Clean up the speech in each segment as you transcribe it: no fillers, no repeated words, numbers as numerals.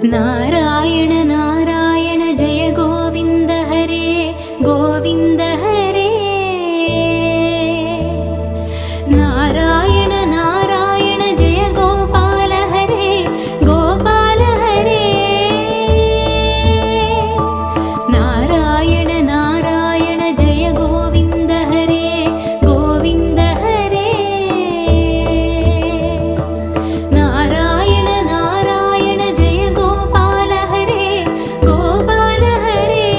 नारायण नारायण जय गोविन्द हरे गोविन्द हरे। नारायण नारायण जय गोपाल हरे गोपाल हरे। नारायण नारायण जय गोविन्द हरे गोविन्द हरे। नारायण नारायण जय गोपाल हरे गोपाल हरे।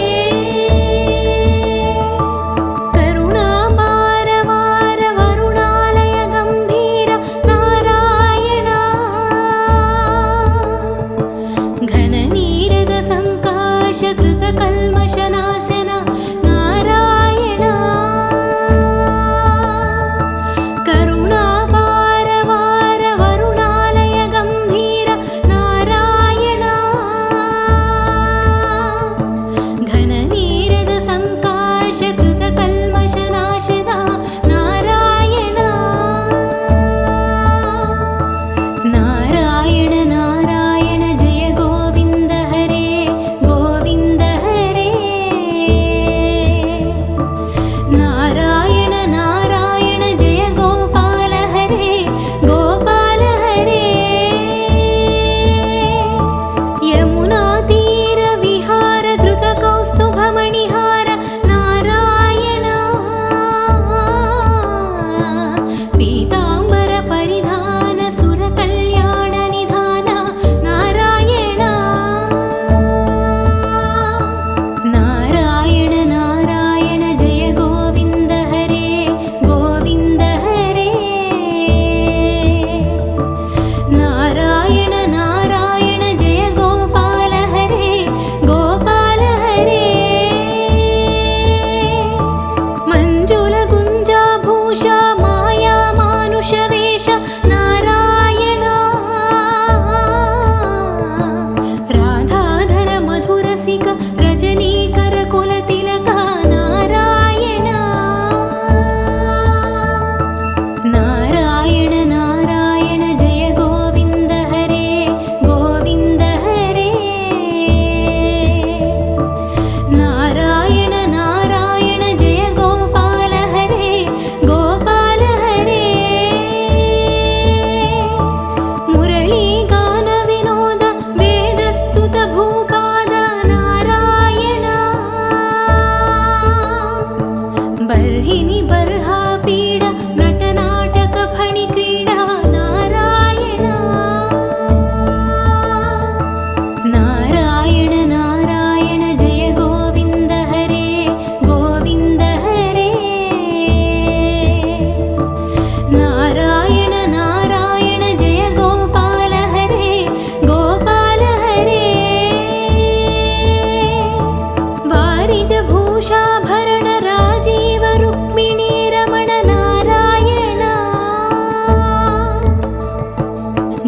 करुणापार वार वरुणालय गम्भीर नारायण। घननीरद संकाश कृत कल्मषनाशन नारायण। करुणापार वार वरुणालय गम्भीर नारायण। घननीरद संकाश कृत कल्मषनाशन नारायण। नारायण नारायण जय गोविन्द हरे गोविन्द हरे। नारायण नारायण जय गोपाल हरे गोपाल हरे। यमुना तीर विहार धृत कौस्तुभ मणिहार नारायण। पीताम्बर परिधान सुर कल्याण निधान नारायण। नारायण नारायण जय गोविन्द हरे गोविन्द हरे। नारायण नारायण जय गोपाल हरे गोपाल हरे। मंजुल गुंजाभूषा माया मानुष वेश नारायण। राधाधर मधुरसिक रजनीकर कुलतिलक नारायण। नारायण नारायण जय गोविन्द हरे गोविन्द हरे। नारायण नारायण जय गोपाल हरे गोपाल हरे। मुरली गान विनोद वेदस्तुत भूपाद नारायण। बर्हिनि बर्हा पीड नट नाटक फणि क्रीडा नारायण। नारायण नारायण जय गोविन्द हरे गोविन्द हरे। नारायण नारायण जय गोपाल हरे गोपाल हरे। वारिज भूषाभरण राजीव रुक्मिणी रमण नारायण।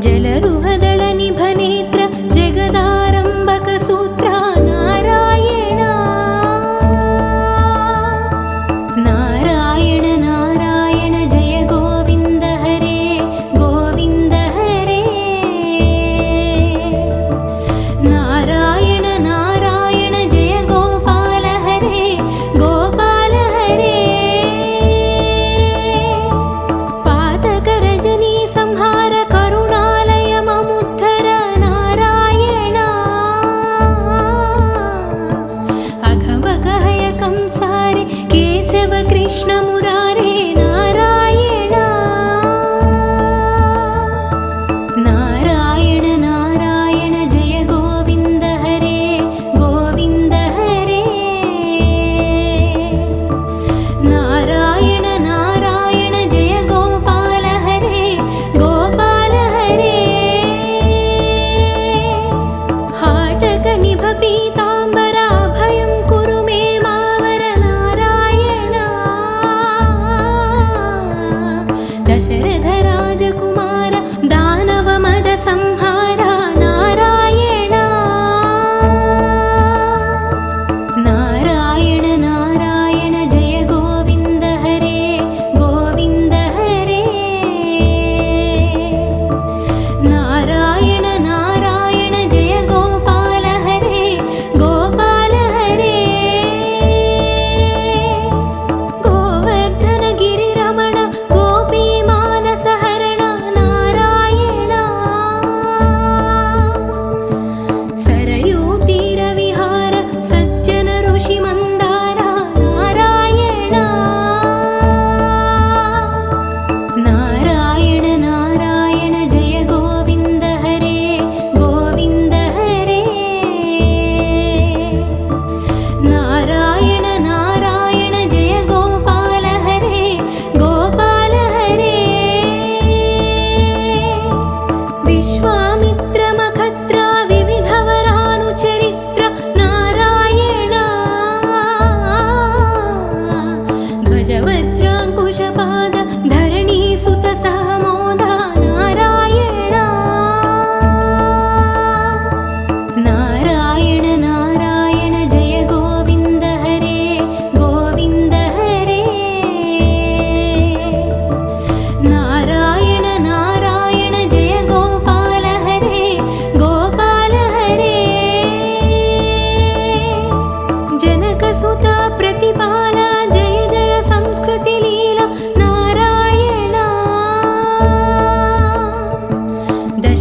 जलरुहदळ निभनेत्र जगदारम्भक सूत्र नारायण। नारायण नारायण जय गोविन्द हरे गोविन्द हरे। नारायण नारायण जय गोपाल हरे गोपाल हरे। पातक रजनी संहार करुणालय ममुद्धर नारायण।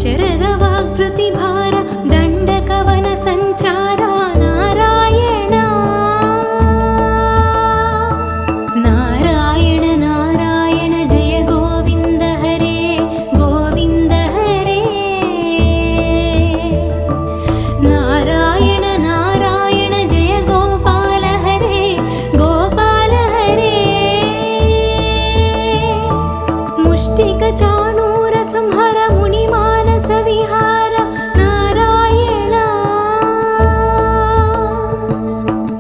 ಶರದ ವಾಗ್ಪ್ರತಿಭಾರ ದಂಡಕವನ ಸಂಚಾರ ನಾರಾಯಣ ನಾರಾಯಣ ನಾರಾಯಣ ಜಯ ಗೋವಿಂದ ಹರೇ ಗೋವಿಂದ ಹರೇ ನಾರಾಯಣ ನಾರಾಯಣ ಜಯ ಗೋಪಾಲ ಹರೇ ಗೋಪಾಲ ಹರೇ ಮುಷ್ಟಿಕ ಚಾಣೂರ ಸಂಹರ ಮುನಿ ಮಾನಸ ವಿಹಾರ ನಾರಾಯಣ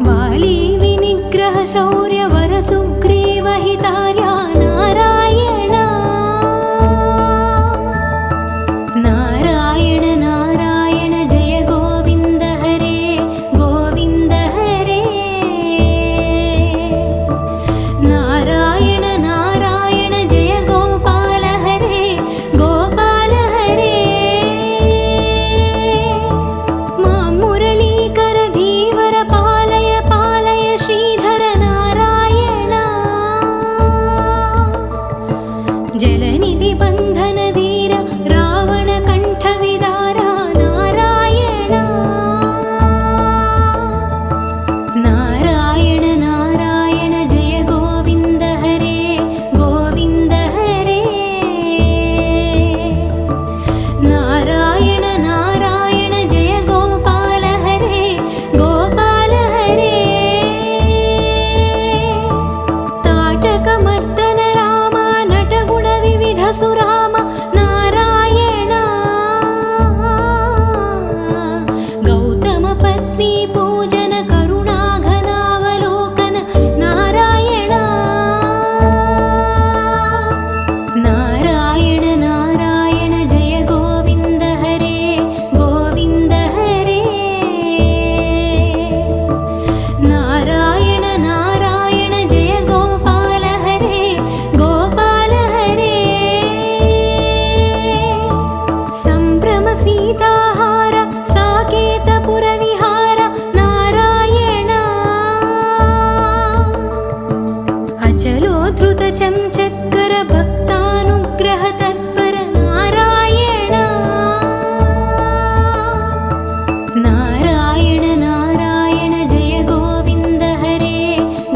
ವಾಲಿ ವಿನಿಗ್ರಹ ಶೌರ್ಯ ವರ ಸುಗ್ರೀವ ಹಿತಾರ್ಯ ನಾರಾಯಣ ನಾರಾಯಣ ನಾರಾಯಣ ಜಯ ಗೋವಿಂದ ಹರೇ ಗೋವಿಂದ ಹರೇ ನಾರಾಯಣ ನಾರಾಯಣ ಜಯ ಗೋಪಾಲ ಹರೇ ಗೋಪಾಲ ಹರೇ ಮಾ ಮುರಳೀಕರ ಧೀವರ ಪಾಲಯ ಪಾಲಯ ಶ್ರೀಧರ ನಾರಾಯಣ ಜಲನಿಧಿ ಬಂಧನ ಧೀರ ರಾವಣ ಕಂಠ ವಿದಾರ ನಾರಾಯಣ ನಾರಾಯಣ ನಾರಾಯಣ ಜಯ ಗೋವಿಂದ ಹರೇ ಗೋವಿಂದ ಹರೇ ನಾರಾಯಣ ನಾರಾಯಣ ಜಯ ಗೋಪಾಲ ಹರೇ ಗೋಪಾಲ ಹರೇ ತಾಟಕ ಮದ್ದನ ರಾಮ ನಟಗುಣ ವಿವಿಧ ಸುರಾಮ ನಾರಾಯಣ ಗೌತಮ ಪತ್ನಿ ಪೂಜನ ಕರುಣಾಘನಾವಲೋಕನ ನಾರಾಯಣ ನಾರಾಯಣ ನಾರಾಯಣ ಜಯ ಗೋವಿಂದ ಹರೇ ಗೋವಿಂದ ಹರೇ ನಾರಾಯಣ ನಾರಾಯಣ ಜಯ ಗೋಪಾಲ ಹರೇ ಗೋಪಾಲ ಹರೇ ಸಂಭ್ರಮ ಸೀತಾಹಾರ ಸಾಕೇತಪುರ ವಿಹಾರ ನಾರಾಯಣ ಅಚಲೋದ್ರುತ ಚಂಚತ್ಕರ ಭಕ್ತಾನುಗ್ರಹ ತತ್ಪರ ನಾರಾಯಣ ನಾರಾಯಣ ನಾರಾಯಣ ಜಯ ಗೋವಿಂದ ಹರೇ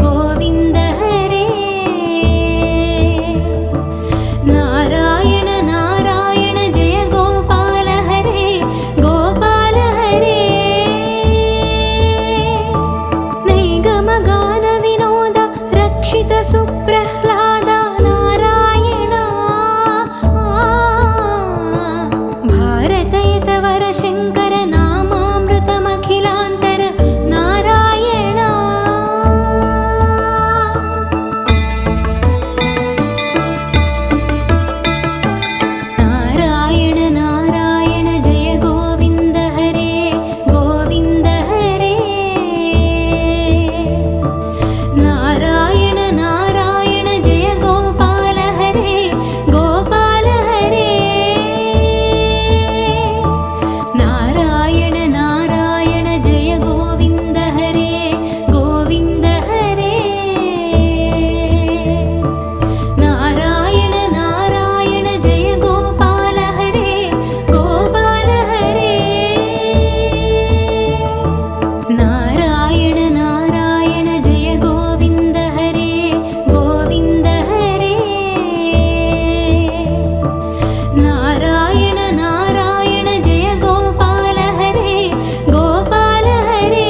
ಗೋವಿಂದ ಹರೇ ನಾರಾಯಣ ನಾರಾಯಣ ಜಯ ಗೋಪಾಲ ಹರೇ ಗೋಪಾಲ ಹರೇ ನೈಗಮ ಗಾನ ವಿನೋದ ರಕ್ಷಿತ ಸುಪ್ರಹ್ಲಾದ ನಾರಾಯಣ ಭಾರತಯತವರ ಶಂಕರ ನಾಮಾಮೃತಮಖಿಲಾಂತರ ನಾರಾಯಣ ನಾರಾಯಣ ನಾರಾಯಣ ಜಯ ಗೋವಿಂದ ಹರೇ ಗೋವಿಂದ ಹರೇ ನಾರಾಯಣ ನಾರಾಯಣ ಜಯ ಗೋಪಾಲ ಹರೇ ಗೋಪಾಲ ಹರೇ ನಾರಾಯಣ ನಾರಾಯಣ ಜಯ ಗೋವಿಂದ ಹರೇ ಗೋವಿಂದ ಹರೇ ನಾರಾಯಣ ನಾರಾಯಣ ಜಯ ಗೋಪಾಲ ಹರೇ ಗೋಪಾಲ ಹರೇ ನಾರಾಯಣ ನಾರಾಯಣ ಜಯ ಗೋವಿಂದ ಹರೇ ಗೋವಿಂದ ಹರೇ ನಾರಾಯಣ ನಾರಾಯಣ ಜಯ ಗೋಪಾಲ ಹರೇ ಗೋಪಾಲ ಹರೇ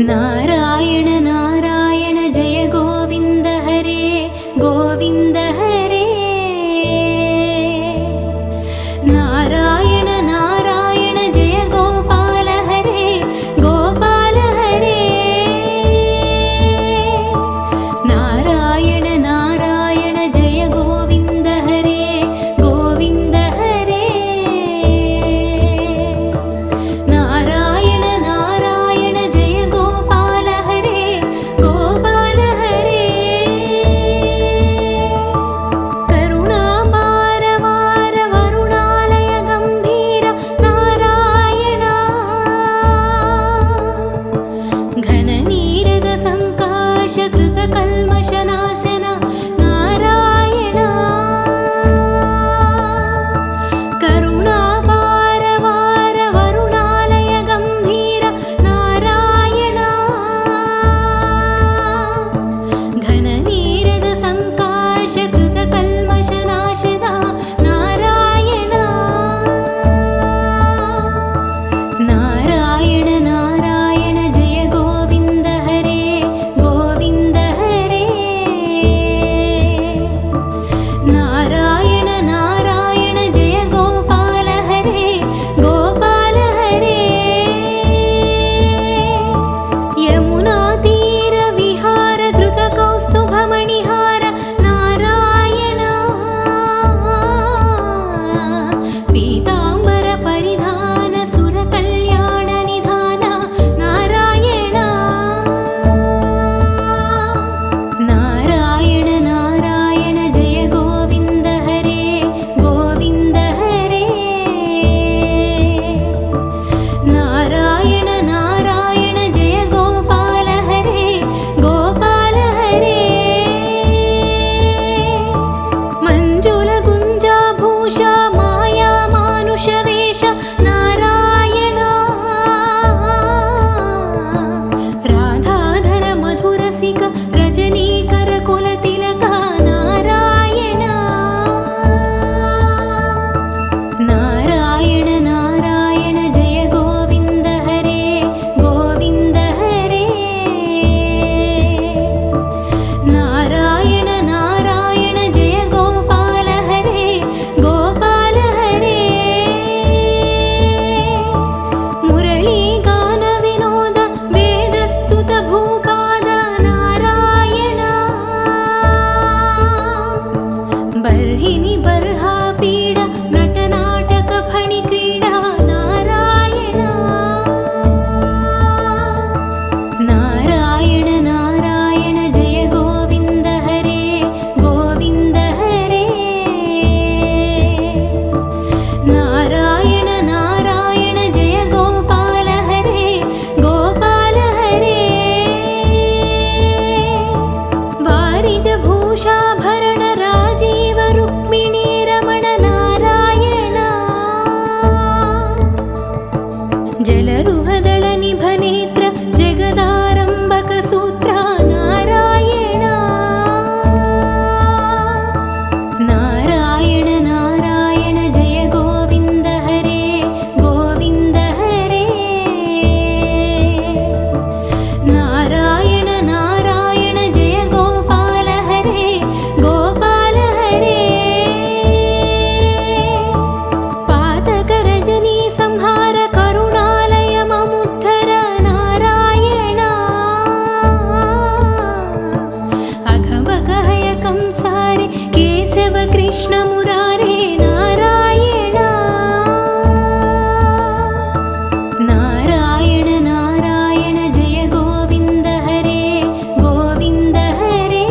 ನಾರಾಯಣ ನಾರಾಯಣ ಜಯ ಗೋವಿಂದ ಹರೇ ಗೋವಿಂದ ಹರೇ ನಾರಾಯಣ ನಾರಾಯಣ ಜಯ ಗೋಪಾಲ ಹರೇ ಗೋಪಾಲ ಹರೇ ನಾರಾಯಣ ನಾರಾಯಣ ಜಯ ಗೋವಿಂದ ಹರೇ ಗೋವಿಂದ ಹರೇ ನಾರಾಯಣ ನಾರಾಯಣ ಜಯ ಗೋಪಾಲ ಹರೇ ಗೋಪಾಲ ಹರೇ ಕರುಣಾಪಾರವಾರ ವರುಣಾಲಯ ಗಮ್ಯ जलरुहदळ निभनेत्र जगदारम्भक सूत्र नारायण नारायण नारायण जय गोविन्द हरे गोविन्द हरे नारायण नारायण जय गोपाल हरे गोपाल हरे पातक रजनी संहार करुणालय ममुद्धर नारायण अघमगहय कंसारे केशव कृष्ण मुरारे नारायण नारायण नारायण जय गोविन्द हरे गोविन्द हरे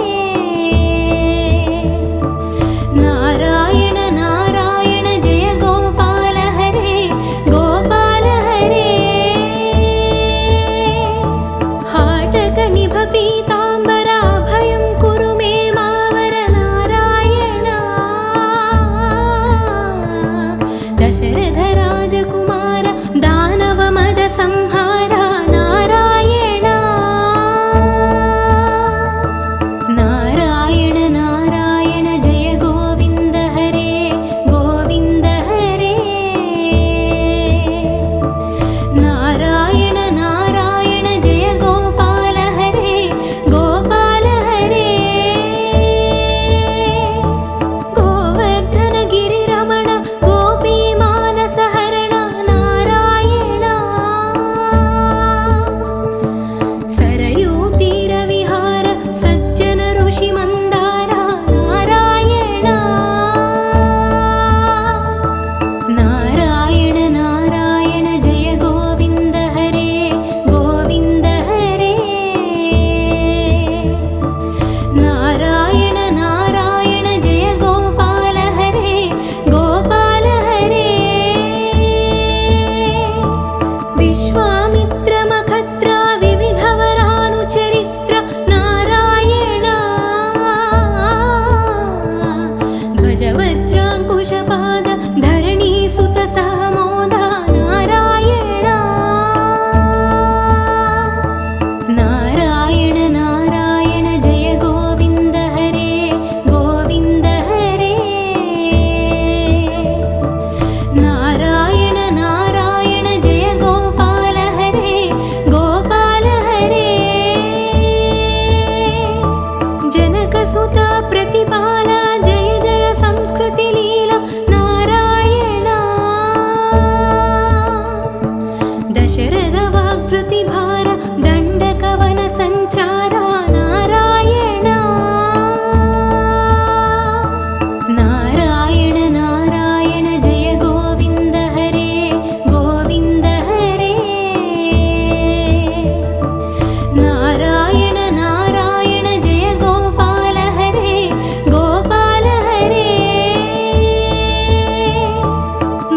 नारायण नारायण जय गोपाल हरे गोपाल हरे हाटक निभ पीताम्बर अभयं कुरु मे मावर नारायण दशरथ राजकुमार दानव मद संहार नारायण नारायण नारायण जय गोविन्द हरे गोविन्द हरे नारायण नारायण जय गोपाल हरे गोपाल हरे गोवर्धन गिरिरमण गोपी मानस हरण नारायण सरयू तीर विहार सज्जन ऋषि मंदार नारायण नारायण नारायण जय गोविन्द हरे गोविन्द हरे नारायण नारायण जय गोपाल हरे गोपाल हरे विश्वामित्र मखत्र विविधवरानुचरित्र नारायण ध्वजवज्राङ्कुशपाद धरणीसुत सहमोद नारायण नारायण नारायण जय गोविन्द हरे गोविन्द हरे नारायण नारायण जय गोपाल हरे गोपाल हरे जनकसुत प्रतिपाल जय जय संस्कृति लीला नारायण दशरथ वाग्प्रतिभार दण्डकवन संचार नारायण नारायण नारायण जय गोविन्द हरे गोविन्द हरे नारायण नारायण जय गोपाल हरे गोपाल हरे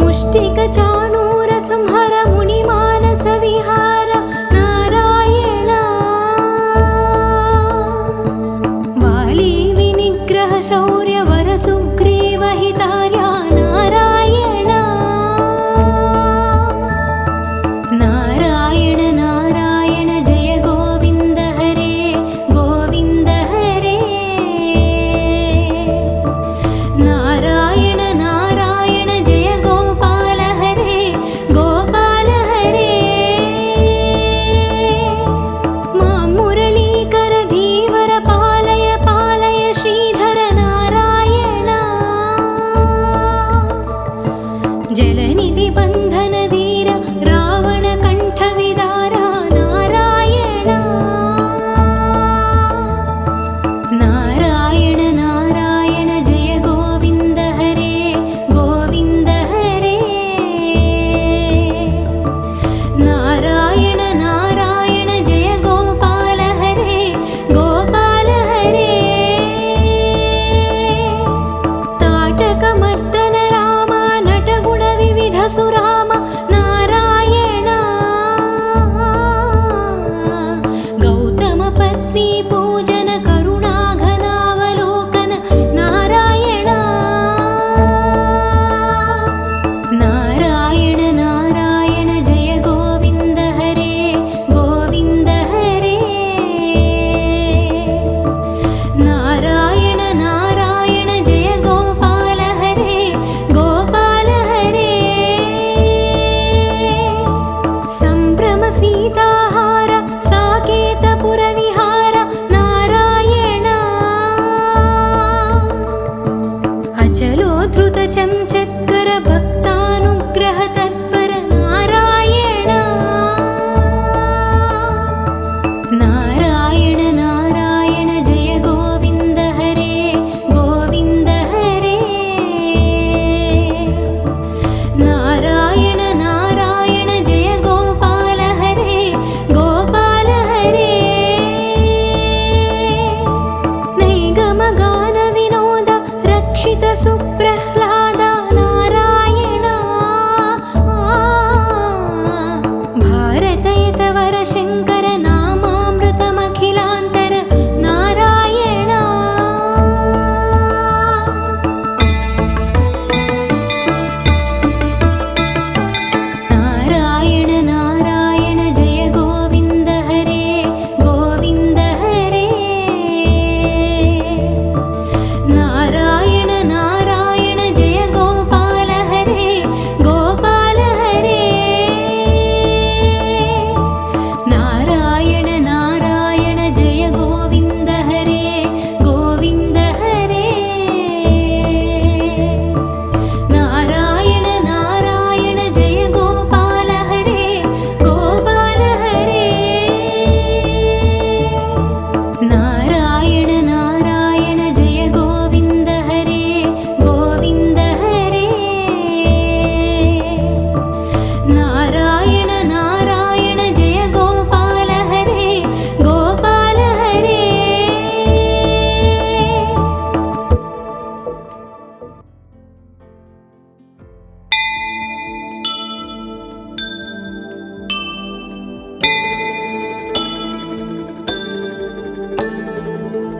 मुष्टिक चाणूर संहर मुनि मानस विहार नारायण वाली विनिग्रह शौर्य वर सुग्रीव हितार्य नारायण नारायण नारायण जय गोविन्द हरे गोविन्द हरे नारायण नारायण जय गोपाल हरे गोपाल हरे मां मुरलीकर धीवर पालय पालय श्रीधर नारायण जलनिधि बन्धन धीर रावण कंठ विदार नारायण नारायण नारायण जय गोविन्द हरे गोविन्द हरे नारायण नारायण जय गोपाल हरे गोपाल हरे ताटक मर्दन राम नटगुण विविध सुरा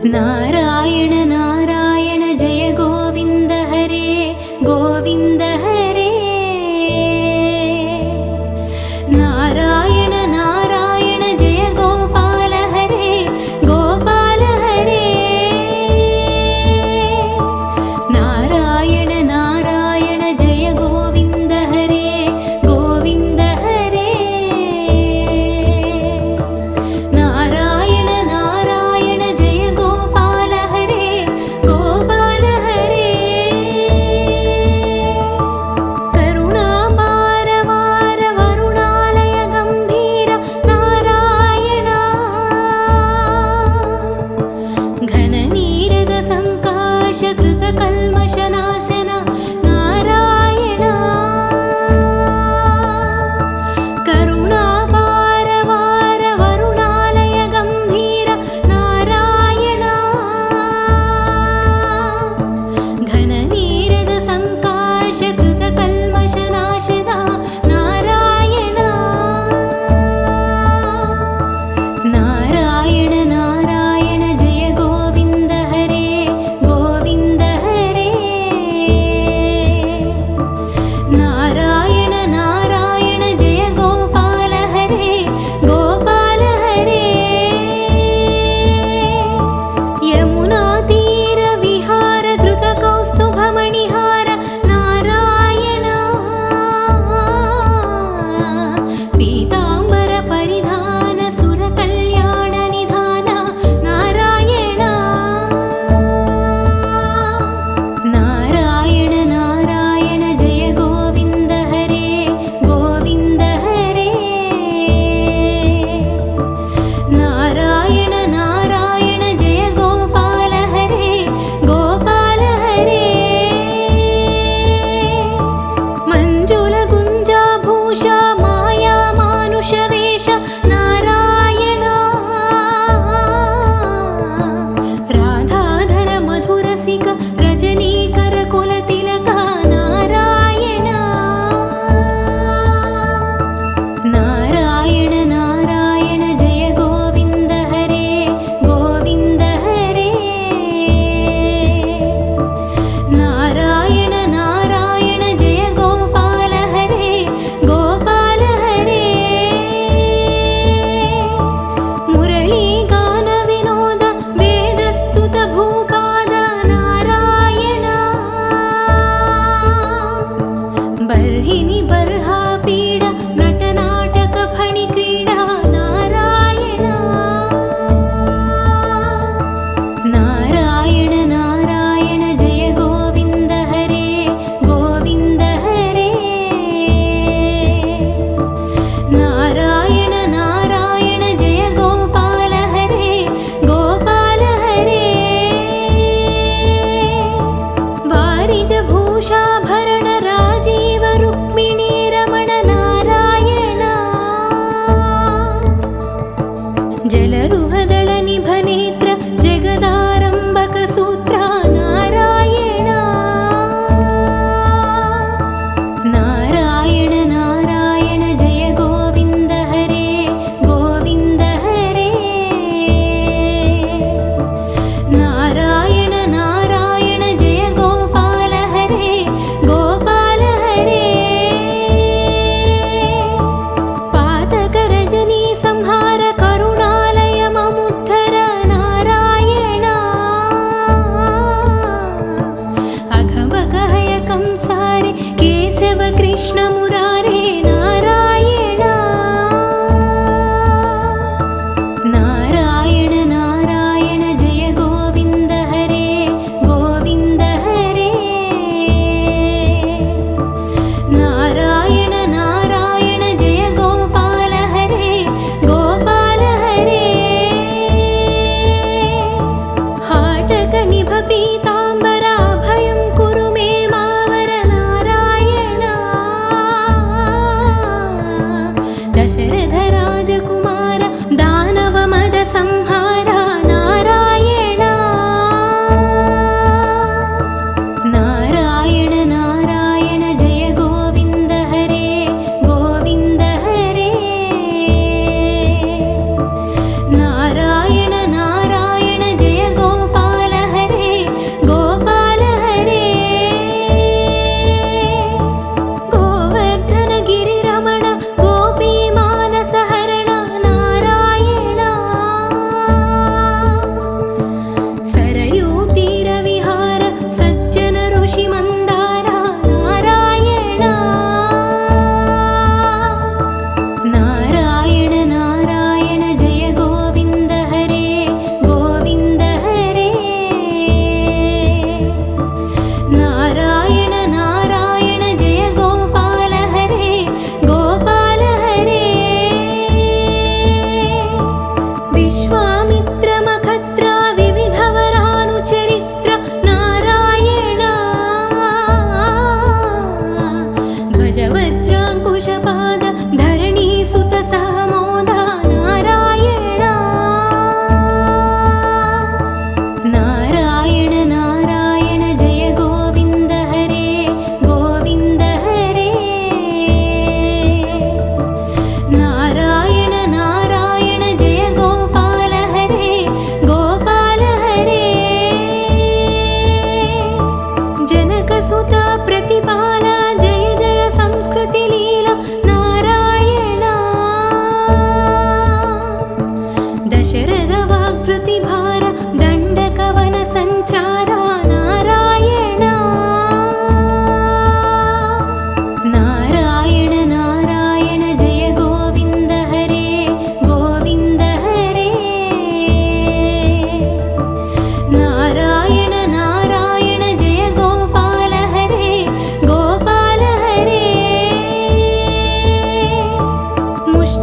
नारायण नारायण जय गोविन्द हरे गोविन्द हरे नारायण नारायण जय गोपाल हरे गोपाल हरे नारायण नारायण जय गोविन्द हरे गोविन्द हरे नारायण नारायण जय गोपाल हरे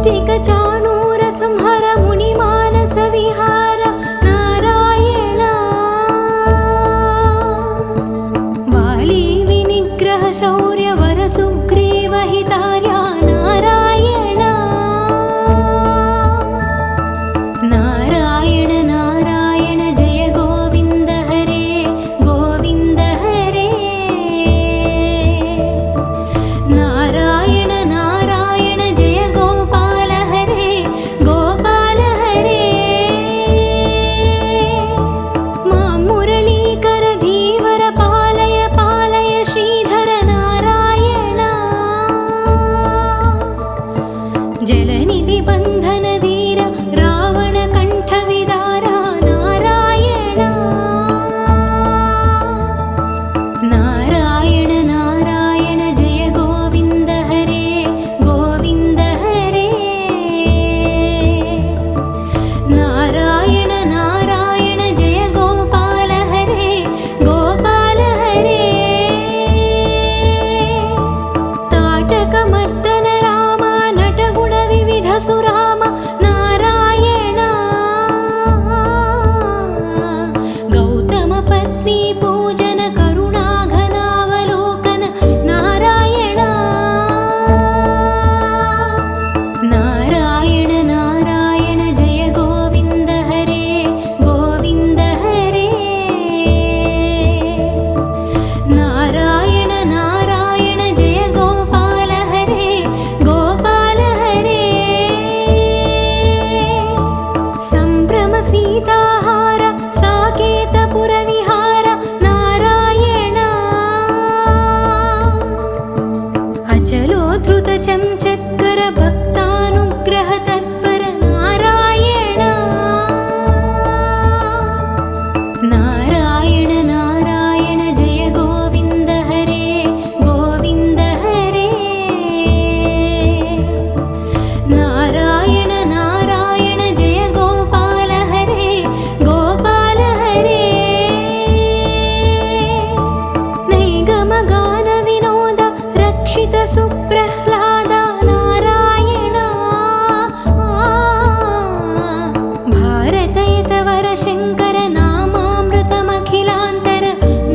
मुष्टिकचाणूर संहर मुनिमानस विहार नारायण वाली विनिग्रह शौर्य वर सुग्रीव हितार्या नारायण नारायण नारायण जय गोविन्द हरे गोविन्द हरे नारायण नारायण जय गोपाल हरे गोपाल हरे मां मुरलीकर धीवर पालय पालय श्रीधर नारायण जलनिधि बन्धन धीर रावण कंठ विदारा नारायण नारायण नारायण जय गोविन्द हरे गोविन्द हरे नारायण नारायण जय गोपाल हरे गोपाल हरे ताटक मद्दन राम नटगुण विविध सुराम नारायण गौतम पत्नी पूजन करुणा घनावलोकन नारायण नारायण नारायण जय गोविन्द हरे गोविन्द हरे नारायण नारायण जय गोपाल हरे गोपाल हरे संभ्रम सीताहार साकेतपुर विहार नारायण अचलोद्धृत चंचत्कर भक्तानुग्रह तत्पर नारायण नारायण नारायण जय गोविन्द हरे गोविन्द हरे नारायण नारायण जय गोपाल हरे गोपाल हरे नैगम गान विनोद रक्षित सुप्रह्लाद नारायण भारतयत वर शङ्कर नामामृतमखिलान्तर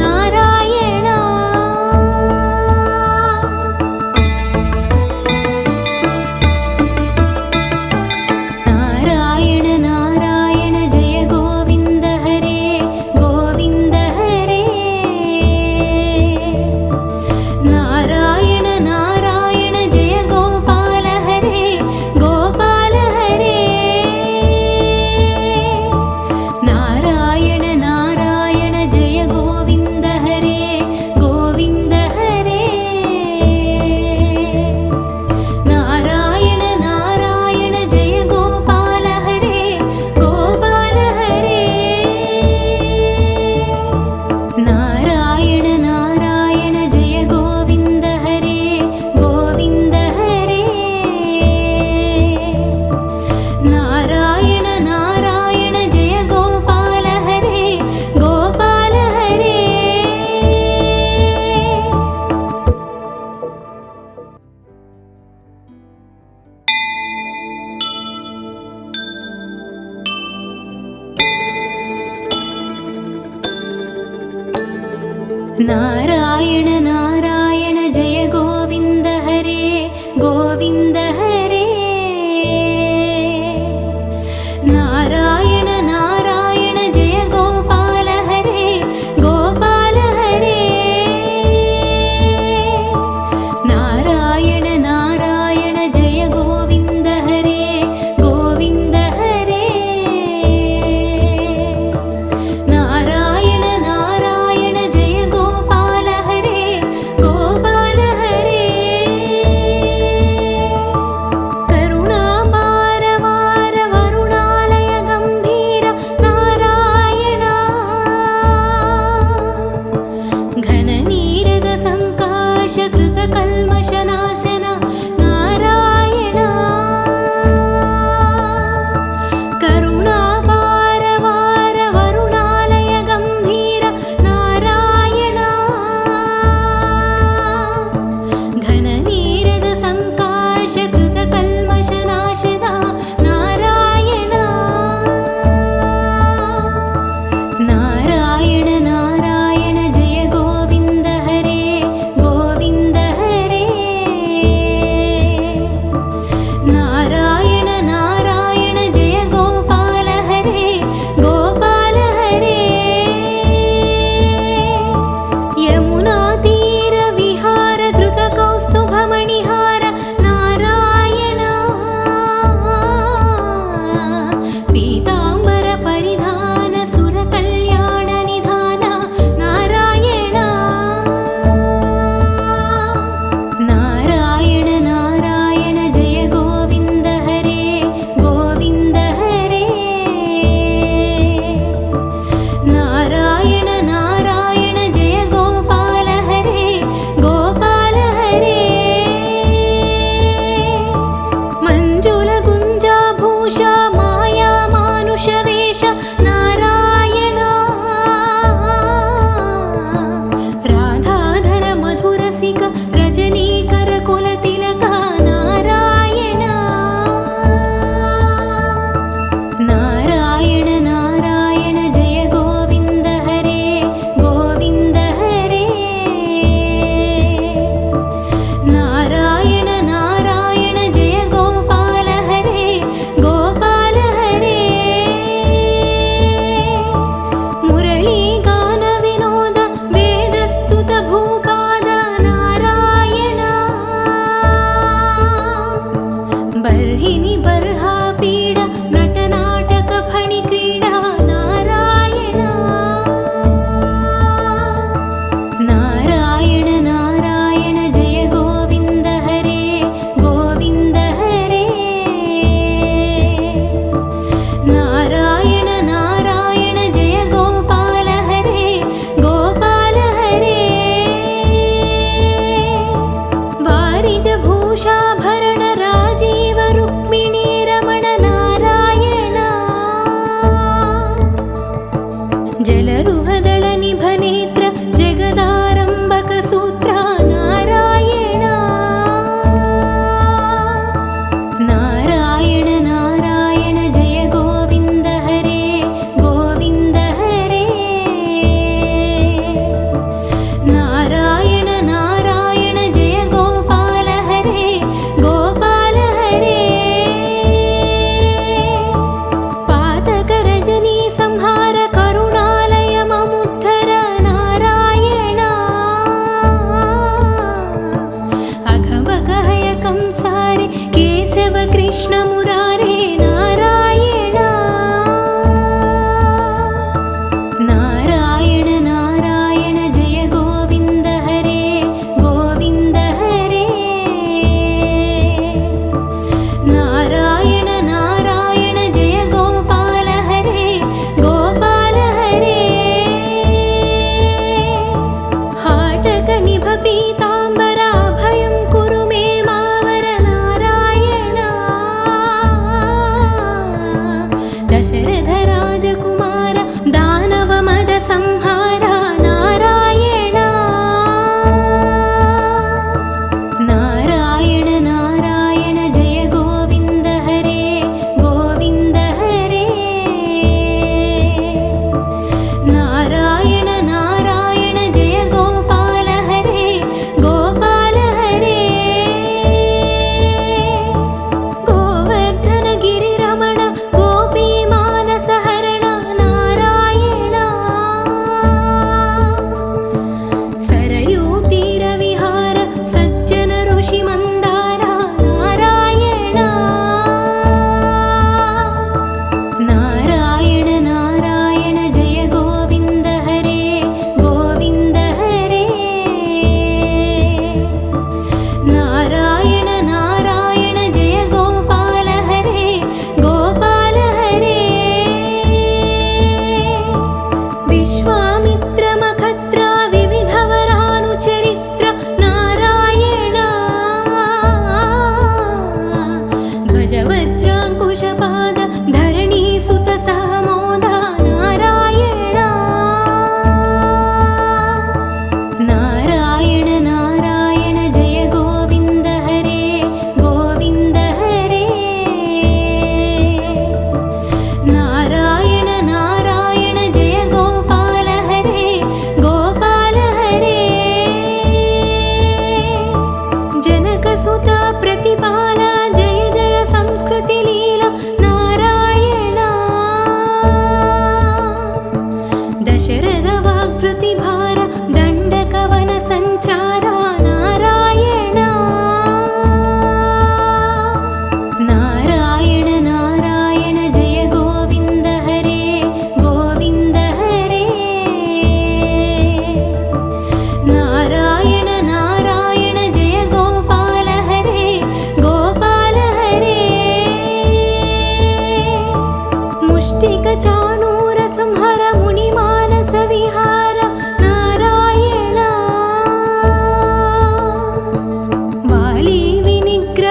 नारायण नारायण नारायण जय गोविन्द हरे गोविन्द हरे नारायण नारायण जय गोपाल हरे गोपाल हरे नारायण नारायण जय गोविन्द हरे गोविन्द हरे नारायण नारायण जय गोपाल हरे गोपाल हरे नारायण नारायण जय गोविन्द हरे गोविन्द हरे नारायण नारायण जय गोपाल हरे गोपाल हरे नारायण नारायण जय गोविन्द हरे गोविन्द हरे नारायण नारायण जय गोपाल हरे गोपाल हरे नारायण नारायण जय गोविन्द हरे गोविन्द हरे नारायण नारायण जय गोपाल हरे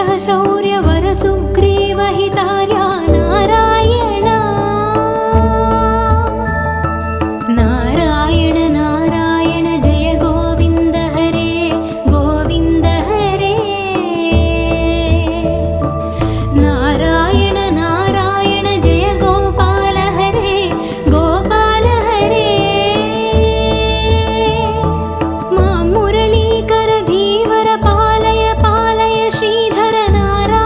अनुग्रह शौर्य वर सुग्रीव हितार्या नारायण नारायण नारायण जय गोविन्द हरे गोविन्द हरे नारायण नारायण जय गोपाल हरे गोपाल हरे मा मुरलीकर धीवर पालय पालय श्रीधर नारायण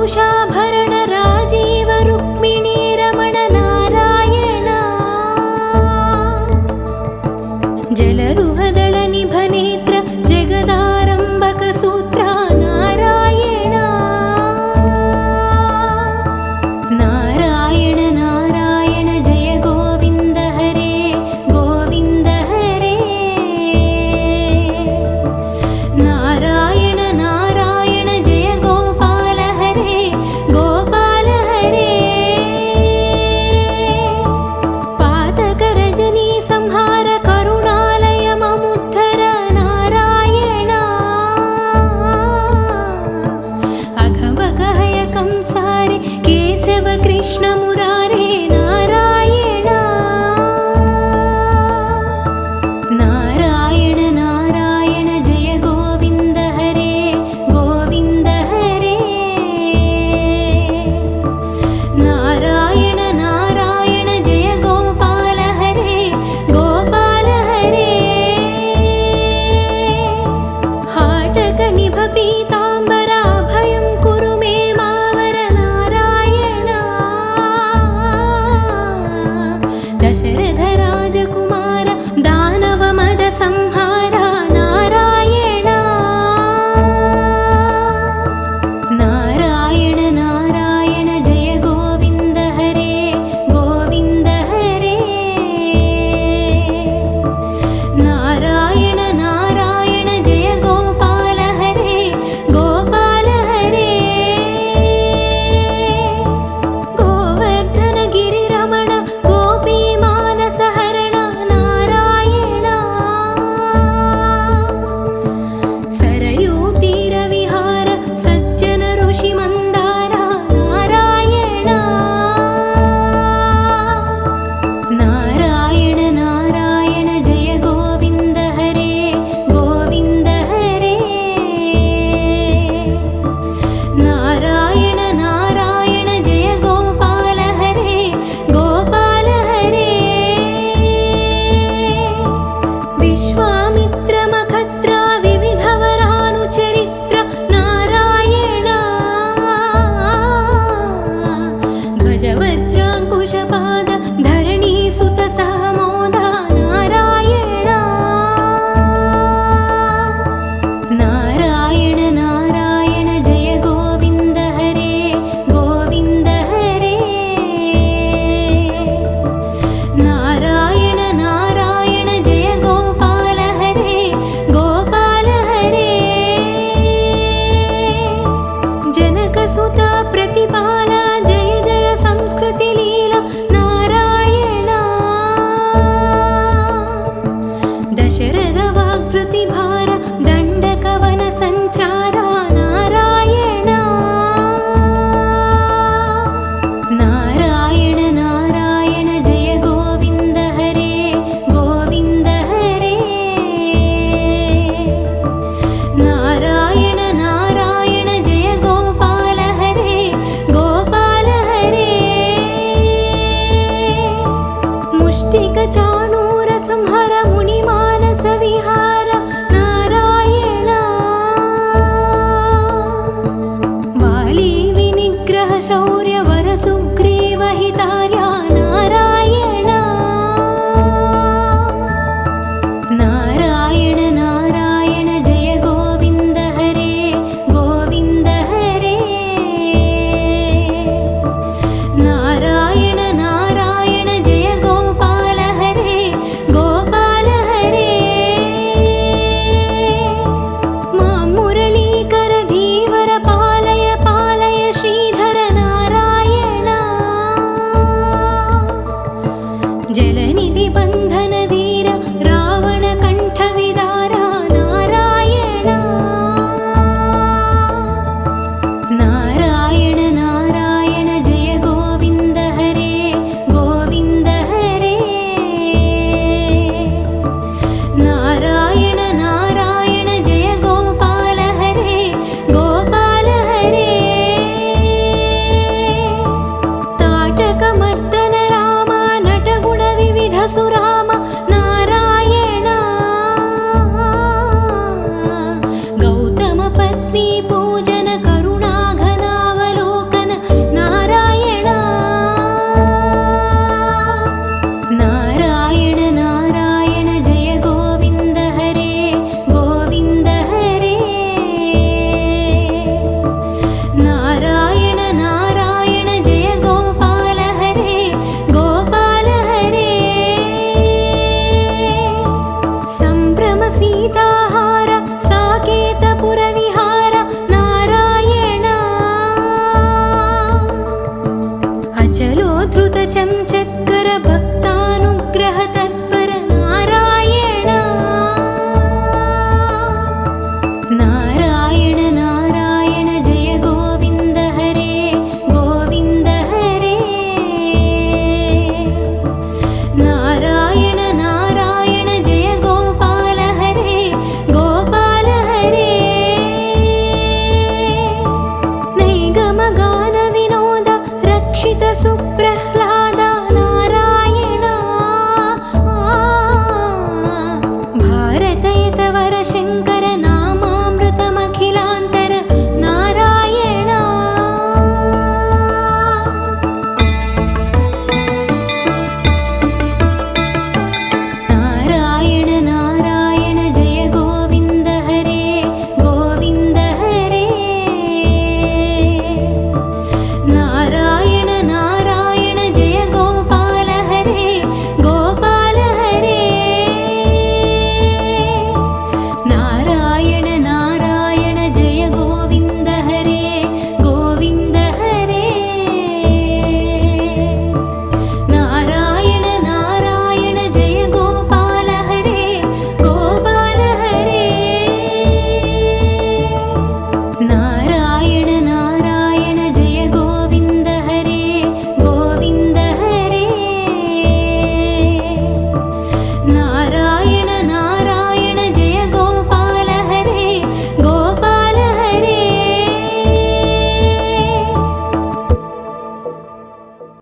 वृषाभरण